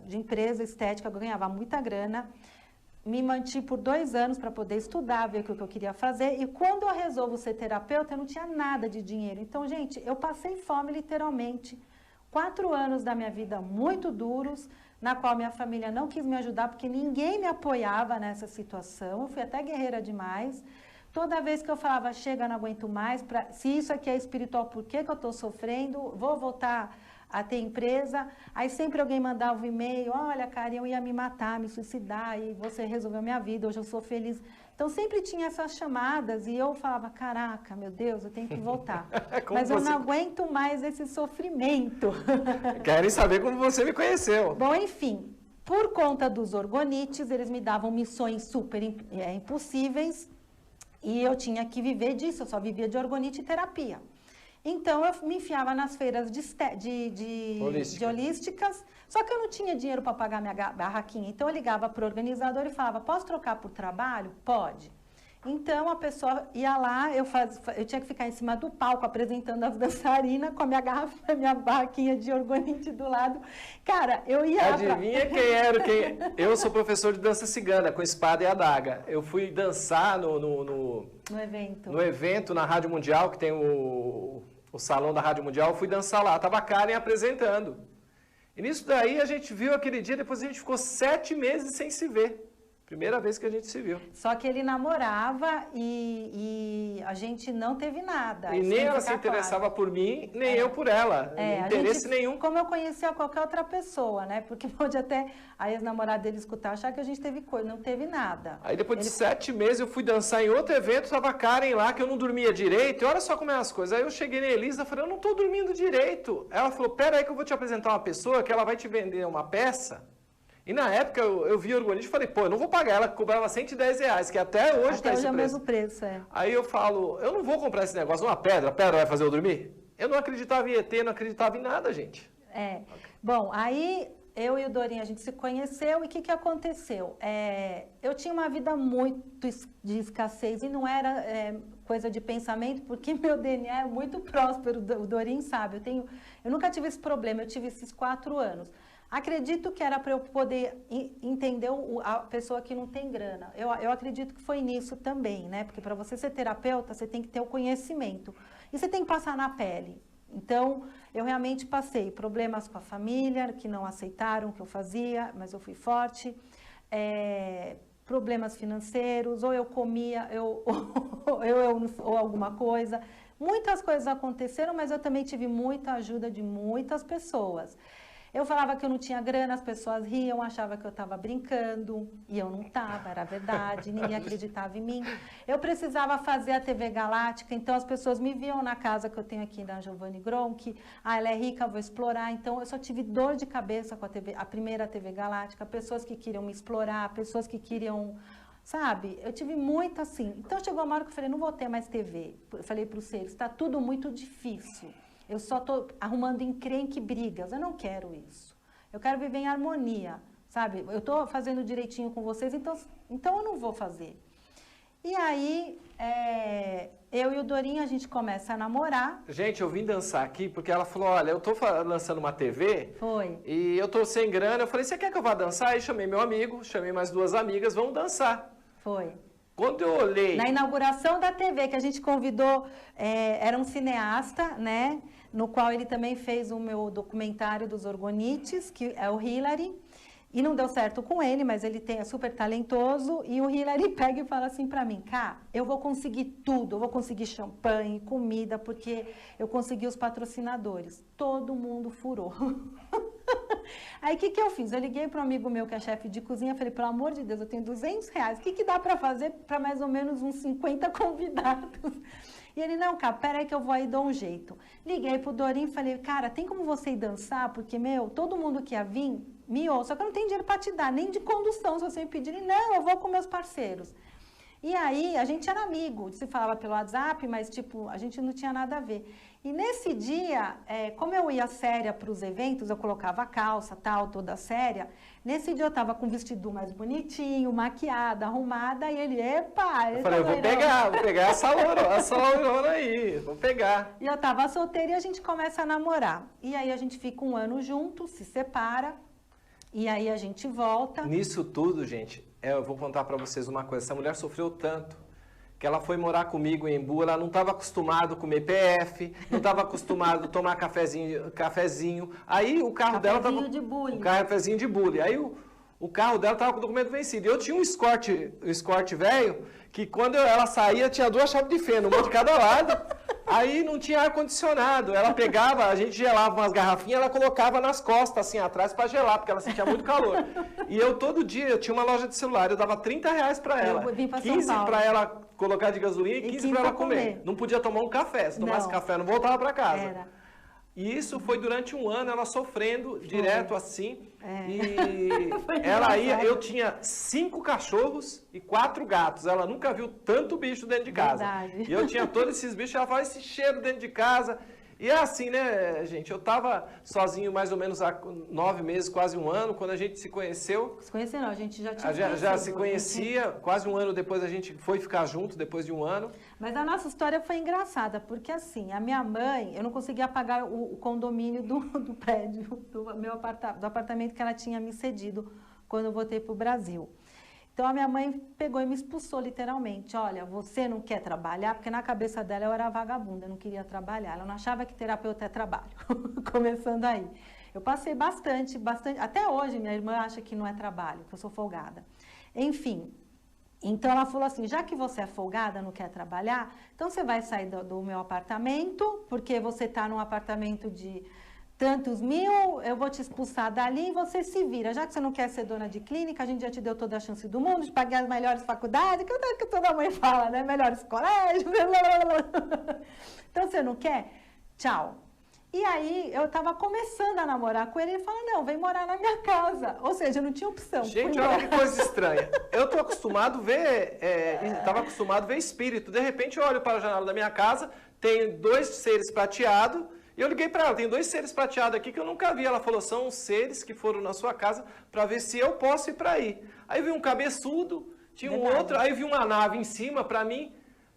de empresa estética, eu ganhava muita grana, me mantive por 2 anos para poder estudar, ver o que eu queria fazer, e quando eu resolvo ser terapeuta, eu não tinha nada de dinheiro. Então, gente, eu passei fome literalmente, 4 anos da minha vida muito duros, na qual minha família não quis me ajudar, porque ninguém me apoiava nessa situação. Eu fui até guerreira demais. Toda vez que eu falava, chega, não aguento mais, se isso aqui é espiritual, por que eu estou sofrendo? Vou voltar a ter empresa. Aí sempre alguém mandava um e-mail, olha, Karen, eu ia me matar, me suicidar, e você resolveu minha vida, hoje eu sou feliz. Então sempre tinha essas chamadas, e eu falava, caraca, meu Deus, eu tenho que voltar. Mas eu não aguento mais esse sofrimento. Querem saber como você me conheceu. Bom, enfim, por conta dos orgonites, eles me davam missões super impossíveis, e eu tinha que viver disso, eu só vivia de orgonite e terapia. Então, eu me enfiava nas feiras de holísticas, só que eu não tinha dinheiro para pagar minha barraquinha. Então, eu ligava para o organizador e falava, posso trocar por trabalho? Pode. Então, a pessoa ia lá, eu tinha que ficar em cima do palco, apresentando as dançarinas, com a minha barraquinha de orgonite do lado. Cara, eu ia... Adivinha quem era? Eu sou professor de dança cigana, com espada e adaga. Eu fui dançar no evento na Rádio Mundial, que tem o salão da Rádio Mundial, eu fui dançar lá, estava a Karen apresentando. E nisso daí a gente viu aquele dia, depois a gente ficou 7 meses sem se ver. Primeira vez que a gente se viu. Só que ele namorava e a gente não teve nada. E nem ela se interessava por mim, nem eu por ela. Interesse nenhum. Como eu conhecia qualquer outra pessoa, né? Porque pode até a ex-namorada dele escutar, achar que a gente teve coisa, não teve nada. Aí depois de 7 meses eu fui dançar em outro evento, tava a Karen lá, que eu não dormia direito. E olha só como é as coisas. Aí eu cheguei na Elisa e falei, eu não tô dormindo direito. Ela falou, pera aí que eu vou te apresentar uma pessoa que ela vai te vender uma peça. E na época eu vi o orgonite e falei, pô, eu não vou pagar. Ela cobrava R$110, que até hoje está esse preço. Até hoje é o mesmo preço, Aí eu falo, eu não vou comprar esse negócio, uma pedra, a pedra vai fazer eu dormir? Eu não acreditava em ET, não acreditava em nada, gente. Bom, aí eu e o Dorinho, a gente se conheceu e o que aconteceu? Eu tinha uma vida muito de escassez e não era coisa de pensamento, porque meu DNA é muito próspero, o Dorinho sabe. Eu nunca tive esse problema, eu tive esses 4 anos. Acredito que era para eu poder entender a pessoa que não tem grana. Eu acredito que foi nisso também, né? Porque para você ser terapeuta, você tem que ter o conhecimento. E você tem que passar na pele. Então, eu realmente passei problemas com a família, que não aceitaram o que eu fazia, mas eu fui forte. Problemas financeiros, ou eu comia, ou alguma coisa. Muitas coisas aconteceram, mas eu também tive muita ajuda de muitas pessoas. Eu falava que eu não tinha grana, as pessoas riam, achavam que eu estava brincando, e eu não estava, era verdade, ninguém acreditava em mim. Eu precisava fazer a TV Galáctica, então as pessoas me viam na casa que eu tenho aqui da Giovanni Gronchi, ela é rica, vou explorar, então eu só tive dor de cabeça com a primeira TV Galáctica, pessoas que queriam me explorar, pessoas que queriam... Sabe, eu tive muito assim. Então chegou uma hora que eu falei, não vou ter mais TV. Eu falei para os seres, está tudo muito difícil. Eu só estou arrumando encrenque e brigas. Eu não quero isso. Eu quero viver em harmonia, sabe? Eu estou fazendo direitinho com vocês, então eu não vou fazer. E aí, eu e o Dorinho, a gente começa a namorar. Gente, eu vim dançar aqui porque ela falou, olha, eu tô lançando uma TV. Foi. E eu tô sem grana. Eu falei, você quer que eu vá dançar? Aí chamei meu amigo, chamei mais 2 amigas, vamos dançar. Foi. Quando eu olhei... Na inauguração da TV, que a gente convidou, era um cineasta, né? No qual ele também fez o meu documentário dos Orgonites, que é o Hillary. E não deu certo com ele, mas ele é super talentoso. E o Hillary pega e fala assim pra mim, Cá, eu vou conseguir tudo. Eu vou conseguir champanhe, comida, porque eu consegui os patrocinadores. Todo mundo furou. Aí, o que eu fiz? Eu liguei para um amigo meu que é chefe de cozinha, falei, pelo amor de Deus, eu tenho R$200, o que dá para fazer para mais ou menos uns 50 convidados? E ele, não, cara, peraí que eu vou aí dar um jeito. Liguei pro Dorinho e falei, cara, tem como você ir dançar? Porque, todo mundo que ia vir, me ouça, só que eu não tenho dinheiro para te dar, nem de condução, se você me pedir. Ele, não, eu vou com meus parceiros. E aí, a gente era amigo, se falava pelo WhatsApp, mas, tipo, a gente não tinha nada a ver. E nesse dia, como eu ia séria para os eventos, eu colocava a calça, tal, toda séria. Nesse dia eu tava com um vestido mais bonitinho, maquiada, arrumada, e ele, epa! Eu falei, eu vou pegar essa lourona aí, vou pegar. E eu tava solteira e a gente começa a namorar. E aí a gente fica 1 ano junto, se separa, e aí a gente volta. Nisso tudo, gente, eu vou contar para vocês uma coisa, essa mulher sofreu tanto, que ela foi morar comigo em Embu, ela não estava acostumada a comer PF, não estava acostumada a tomar cafezinho. Aí o carro dela estava... Cafezinho de bule. Um cafezinho de bule. Aí o carro dela estava com o documento vencido. E eu tinha um Escort velho, que quando ela saía tinha 2 chaves de feno, uma de cada lado. Aí não tinha ar-condicionado. Ela pegava, a gente gelava umas garrafinhas, ela colocava nas costas, assim, atrás, para gelar, porque ela sentia muito calor. E eu, todo dia, eu tinha uma loja de celular, eu dava R$30 para ela. Eu vim pra 15 para ela colocar de gasolina e 15 para ela comer. Não podia tomar um café. Se tomasse café, não voltava para casa. E isso foi durante 1 ano, ela sofrendo direto assim. E ela ia, eu tinha 5 cachorros e 4 gatos. Ela nunca viu tanto bicho dentro de casa. Verdade. E eu tinha todos esses bichos, ela falava, esse cheiro dentro de casa. E é assim, né, gente? Eu estava sozinho mais ou menos há 9 meses, quase 1 ano, quando a gente se conheceu. Se conhecer não, a gente já tinha Já se conhecia, quase 1 ano depois a gente foi ficar junto, depois de 1 ano. Mas a nossa história foi engraçada, porque assim, a minha mãe, eu não conseguia pagar o condomínio do prédio, do apartamento que ela tinha me cedido quando eu voltei para o Brasil. Então, a minha mãe pegou e me expulsou, literalmente. Olha, você não quer trabalhar? Porque na cabeça dela eu era vagabunda, eu não queria trabalhar. Ela não achava que terapeuta é trabalho. Começando aí. Eu passei bastante. Até hoje, minha irmã acha que não é trabalho, que eu sou folgada. Enfim, então ela falou assim, já que você é folgada, não quer trabalhar, então você vai sair do meu apartamento, porque você está num apartamento de tantos mil, eu vou te expulsar dali e você se vira. Já que você não quer ser dona de clínica, a gente já te deu toda a chance do mundo de pagar as melhores faculdades, que toda mãe fala, né? Melhores colégios, blá, blá, blá. Então, você não quer? Tchau. E aí, eu estava começando a namorar com ele, ele falou, não, vem morar na minha casa. Ou seja, não tinha opção. Gente, olha que coisa estranha. Eu tô acostumado a ver, estava acostumado a ver espírito. De repente, eu olho para a janela da minha casa, tem 2 seres prateados. E eu liguei para ela, tem 2 seres prateados aqui que eu nunca vi. Ela falou, são os seres que foram na sua casa para ver se eu posso ir para aí. Aí vi um cabeçudo, tinha um outro, aí vi uma nave em cima para mim.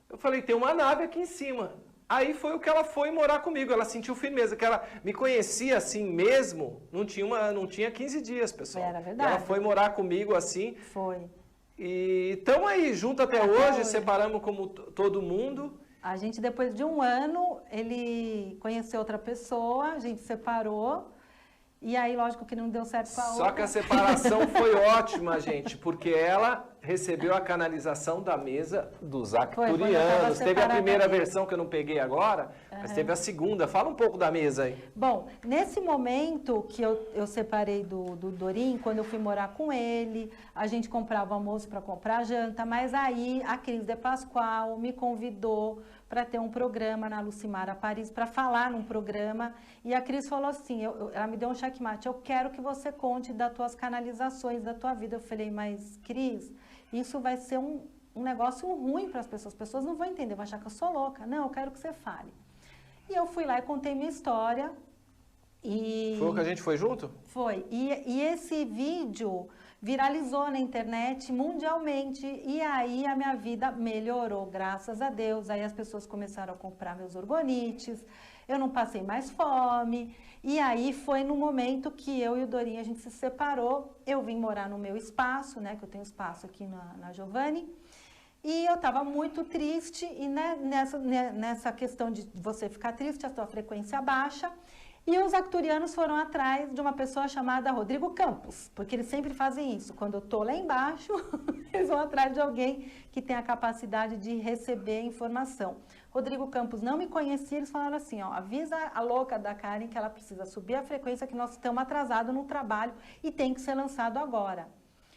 Eu falei, tem uma nave aqui em cima. Aí foi o que ela foi morar comigo, ela sentiu firmeza, que ela me conhecia assim mesmo, não tinha 15 dias, pessoal. Era verdade. Ela foi morar comigo assim. Foi. E estamos aí, junto até hoje, separamos como todo mundo. A gente, depois de 1 ano, ele conheceu outra pessoa, a gente separou. E aí, lógico que não deu certo com a outra. Só que a separação foi ótima, gente, porque ela recebeu a canalização da mesa dos arcturianos. Teve a primeira versão que eu não peguei agora, mas teve a segunda. Fala um pouco da mesa aí. Bom, nesse momento que eu separei do Dorim, quando eu fui morar com ele, a gente comprava almoço para comprar janta, mas aí a Cris de Pascoal me convidou para ter um programa na Lucimara Paris, para falar num programa, e a Cris falou assim, ela me deu um checkmate, eu quero que você conte das tuas canalizações, da tua vida. Eu falei, mas Cris, isso vai ser um negócio ruim para as pessoas não vão entender, vão achar que eu sou louca. Não, eu quero que você fale. E eu fui lá e contei minha história, e Foi o que a gente foi junto? Foi. E esse vídeo viralizou na internet mundialmente. E aí a minha vida melhorou, graças a Deus. Aí as pessoas começaram a comprar meus orgonites. Eu não passei mais fome. E aí foi no momento que eu e o Dorinha, a gente se separou. Eu vim morar no meu espaço, né? Que eu tenho espaço aqui na Giovanni. E eu estava muito triste. E né, nessa questão de você ficar triste, a sua frequência baixa. E os acturianos foram atrás de uma pessoa chamada Rodrigo Campos, porque eles sempre fazem isso. Quando eu estou lá embaixo, eles vão atrás de alguém que tem a capacidade de receber informação. Rodrigo Campos não me conhecia, eles falaram assim, ó, avisa a louca da Karen que ela precisa subir a frequência, que nós estamos atrasados no trabalho e tem que ser lançado agora,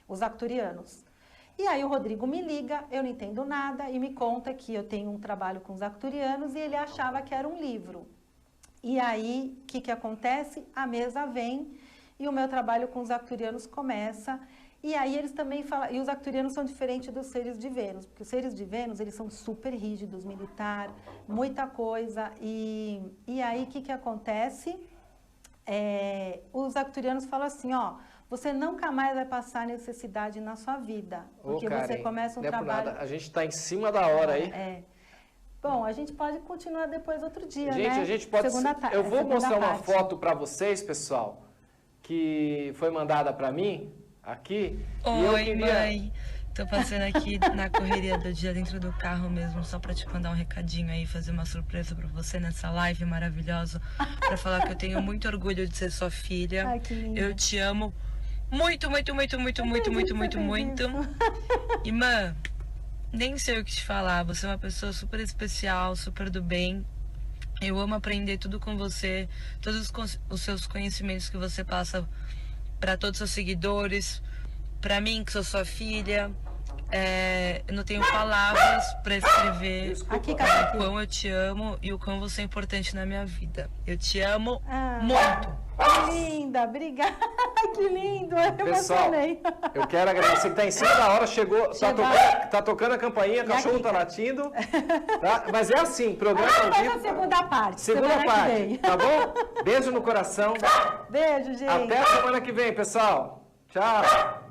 os acturianos. E aí o Rodrigo me liga, eu não entendo nada, e me conta que eu tenho um trabalho com os acturianos e ele achava que era um livro. E aí, o que acontece? A mesa vem e o meu trabalho com os acturianos começa. E aí eles também falam, e os acturianos são diferentes dos seres de Vênus, porque os seres de Vênus, eles são super rígidos, militar, muita coisa. E aí, o que acontece? Os acturianos falam assim, ó, você nunca mais vai passar necessidade na sua vida, porque Karen, você começa um não é trabalho... por nada. A gente está em cima da hora aí. Bom, a gente pode continuar depois outro dia, gente, né? A gente pode... Eu vou mostrar uma foto para vocês, pessoal, que foi mandada para mim, aqui. Oi, mãe. Tô passando aqui na correria do dia dentro do carro mesmo, só para te mandar um recadinho aí, fazer uma surpresa para você nessa live maravilhosa, para falar que eu tenho muito orgulho de ser sua filha. Ai, que linda. Eu te amo muito, muito, muito, muito, muito, muito, muito, muito. E, mãe, nem sei o que te falar, você é uma pessoa super especial, super do bem. Eu amo aprender tudo com você, todos os seus conhecimentos que você passa para todos os seus seguidores, para mim que sou sua filha. Eu não tenho palavras para escrever o quão eu te amo e o quão você é importante na minha vida. Eu te amo muito. Que linda, obrigada. Que lindo, eu Pessoal, emocionei. Eu quero agradecer que está em cima da hora, chegou, tá tocando a campainha, o cachorro está latindo, tá? Mas é assim, programa ao vivo. A segunda parte. Segunda parte, tá bom? Beijo no coração. Beijo, gente. Até a semana que vem, pessoal. Tchau.